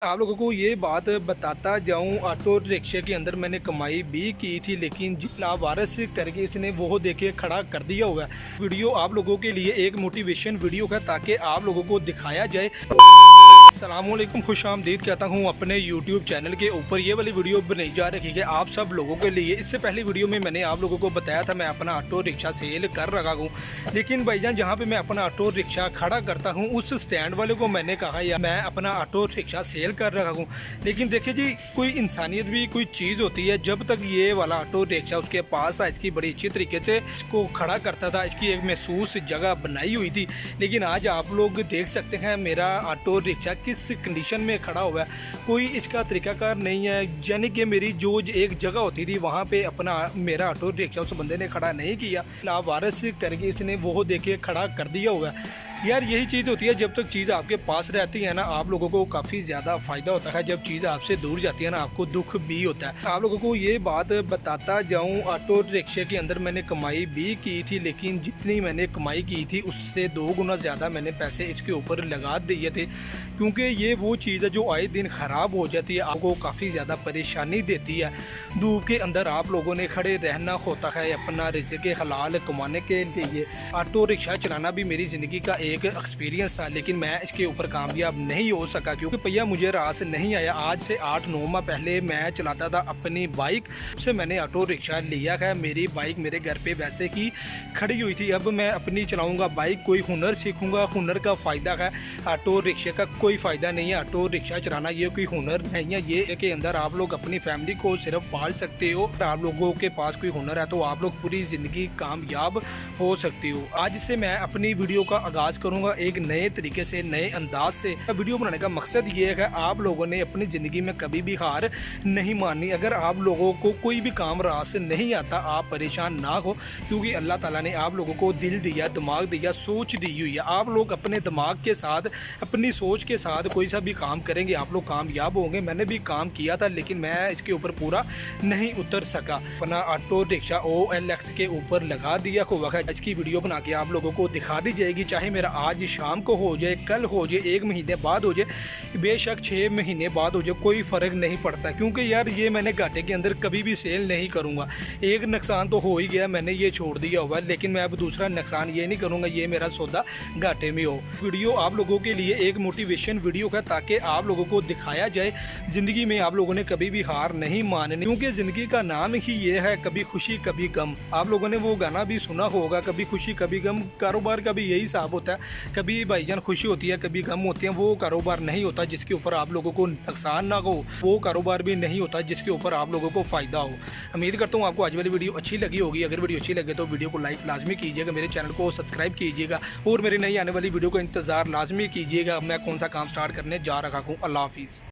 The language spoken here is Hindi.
आप लोगों को ये बात बताता जाऊं, ऑटो रिक्शे के अंदर मैंने कमाई भी की थी, लेकिन जितना वारस करके इसने वो देखे खड़ा कर दिया हुआ है। वीडियो आप लोगों के लिए एक मोटिवेशन वीडियो है ताकि आप लोगों को दिखाया जाए। अस्सलामुअलैकुम, खुश आमदीद कहता हूँ अपने यूट्यूब चैनल के ऊपर। ये वाली वीडियो बनाई जा रही है आप सब लोगों के लिए। इससे पहले वीडियो में मैंने आप लोगों को बताया था मैं अपना ऑटो रिक्शा सेल कर रखा हूँ, लेकिन भाईजान जहाँ पे मैं अपना ऑटो रिक्शा खड़ा करता हूँ उस स्टैंड वाले को मैंने कहा यार मैं अपना ऑटो रिक्शा सेल कर रखा हूँ। लेकिन देखिए जी, कोई इंसानियत भी कोई चीज़ होती है। जब तक ये वाला ऑटो रिक्शा उसके पास था, इसकी बड़ी अच्छी तरीके से इसको खड़ा करता था, इसकी एक महसूस जगह बनाई हुई थी। लेकिन आज आप लोग देख सकते हैं मेरा ऑटो रिक्शा किस कंडीशन में खड़ा हुआ है, कोई इसका तरीकाकार नहीं है। यानी कि मेरी जो एक जगह होती थी वहाँ पे अपना मेरा ऑटो रिक्शा उस बंदे ने खड़ा नहीं किया, लावारिस करके इसने वो देखे खड़ा कर दिया हुआ है। यार यही चीज़ होती है, जब तक चीज़ आपके पास रहती है ना आप लोगों को काफ़ी ज़्यादा फ़ायदा होता है। जब चीज़ आपसे दूर जाती है ना आपको दुख भी होता है। आप लोगों को ये बात बताता जाऊं, ऑटो रिक्शे के अंदर मैंने कमाई भी की थी, लेकिन जितनी मैंने कमाई की थी उससे 2 गुना ज़्यादा मैंने पैसे इसके ऊपर लगा दिए थे। क्योंकि ये वो चीज़ है जो आए दिन ख़राब हो जाती है, आपको काफ़ी ज़्यादा परेशानी देती है। धूप के अंदर आप लोगों ने खड़े रहना होता है अपना रिज़्क़ हलाल कमाने के लिए। ऑटो रिक्शा चलाना भी मेरी ज़िंदगी का एक एक्सपीरियंस था, लेकिन मैं इसके ऊपर कामयाब नहीं हो सका क्योंकि भैया मुझे राह से नहीं आया। आज से 8-9 माह पहले मैं चलाता था अपनी बाइक, से मैंने ऑटो रिक्शा लिया है। मेरी बाइक मेरे घर पे वैसे ही खड़ी हुई थी। अब मैं अपनी चलाऊंगा बाइक, कोई हुनर सीखूंगा। हुनर का फ़ायदा है, ऑटो रिक्शे का कोई फ़ायदा नहीं है। ऑटो रिक्शा चलाना ये कोई हुनर नहीं है, ये के अंदर आप लोग अपनी फैमिली को सिर्फ पाल सकते हो। आप लोगों के पास कोई हुनर है तो आप लोग पूरी ज़िंदगी कामयाब हो सकते हो। आज से मैं अपनी वीडियो का आगाज़ करूँगा एक नए तरीके से, नए अंदाज से। वीडियो बनाने का मकसद ये है आप लोगों ने अपनी ज़िंदगी में कभी भी हार नहीं माननी। अगर आप लोगों को कोई भी काम राह से नहीं आता आप परेशान ना हो, क्योंकि अल्लाह ताला ने आप लोगों को दिल दिया, दिमाग दिया, सोच दी हुई है। आप लोग अपने दिमाग के साथ, अपनी सोच के साथ कोई सा भी काम करेंगे आप लोग कामयाब होंगे। मैंने भी काम किया था लेकिन मैं इसके ऊपर पूरा नहीं उतर सका। अपना ऑटो रिक्शा OLX के ऊपर लगा दिया हुआ है। इसकी वीडियो बना के आप लोगों को दिखा दी जाएगी, चाहे मेरा आज शाम को हो जाए, कल हो जाए, 1 महीने बाद हो जाए, बेशक 6 महीने बाद हो जाए, कोई फ़र्क नहीं पड़ता। क्योंकि यार ये मैंने घाटे के अंदर कभी भी सेल नहीं करूँगा। एक नुकसान तो हो ही गया, मैंने ये छोड़ दिया हुआ, लेकिन मैं अब दूसरा नुकसान ये नहीं करूँगा ये मेरा सौदा घाटे में हो। वीडियो आप लोगों के लिए एक मोटिवेशन वीडियो है ताकि आप लोगों को दिखाया जाए ज़िंदगी में आप लोगों ने कभी भी हार नहीं माननी, क्योंकि ज़िंदगी का नाम ही ये है कभी खुशी कभी गम। आप लोगों ने वो गाना भी सुना होगा, कभी खुशी कभी गम। कारोबार का भी यही हिसाब होता है, कभी भाईजान खुशी होती है कभी गम होती है। वो कारोबार नहीं होता जिसके ऊपर आप लोगों को नुकसान ना हो, वो कारोबार भी नहीं होता जिसके ऊपर आप लोगों को फ़ायदा हो। उम्मीद करता हूँ आपको आज वाली वीडियो अच्छी लगी होगी। अगर वीडियो अच्छी लगे तो वीडियो को लाइक लाजमी कीजिएगा, मेरे चैनल को सब्सक्राइब कीजिएगा और मेरी नई आने वाली वीडियो का इंतज़ार लाजमी कीजिएगा। मैं कौन सा काम स्टार्ट करने जा रहा हूँ। अल्लाह हाफिज़।